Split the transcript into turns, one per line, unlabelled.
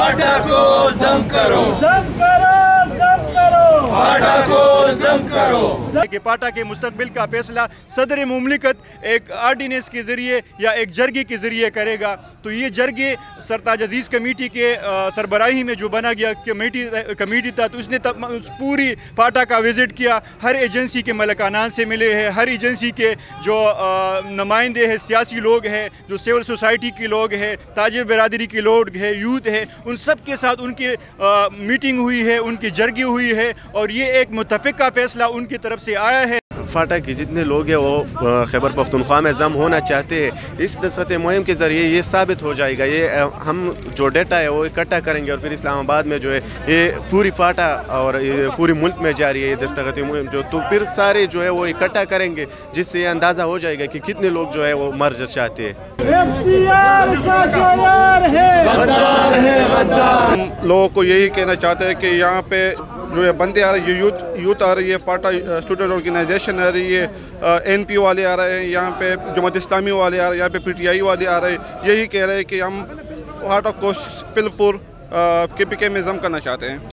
फाटा को जम करो, फाटा को जम करो।
कि फाटा के मुस्तकबिल का फैसला सदर मुमलिकत एक आर्डिनेंस के ज़रिए या एक जरगे के ज़रिए करेगा। तो ये जरगे सरताज अजीज़ कमेटी के सरबराही में जो बना गया कमेटी था, तो उसने पूरी फाटा का विज़िट किया, हर एजेंसी के मलकानान से मिले हैं, हर एजेंसी के जो नुमाइंदे हैं, सियासी लोग हैं, जो सिविल सोसाइटी के लोग हैं, ताजिर बरादरी के लोग हैं, यूथ है, उन सब के साथ उनकी मीटिंग हुई है, उनकी जरगी हुई है और ये एक मुत्तफ़िक़ का फैसला उनकी तरफ से आया है।
फाटा के जितने लोग हैं वो खैबर पख्तूनख्वा में जम होना चाहते हैं। इस दस्तखत मुहिम के ज़रिए ये साबित हो जाएगा, ये हम जो डेटा है वो इकट्ठा करेंगे और फिर इस्लामाबाद में जो है ये पूरी फाटा और ये पूरी मुल्क में जारी है ये दस्तखत मुहिम जो, तो फिर सारे जो है वो इकट्ठा करेंगे, जिससे ये अंदाज़ा हो जाएगा कि कितने लोग जो है वो मर्ज चाहते हैं।
हम लोगों को यही कहना चाहते हैं कि यहाँ पे जो ये बंदे आ रहे हैं, यूथ आ रही है, फाटा स्टूडेंट ऑर्गेनाइजेशन आ रही है, NPO वाले आ रहे हैं, यहाँ पे जमात इस्लामी वाले आ रहे हैं, यहाँ पे PTI वाले आ रहे हैं, यही कह रहे हैं कि हम फाटा को फिलपुर KPK में जम करना चाहते हैं।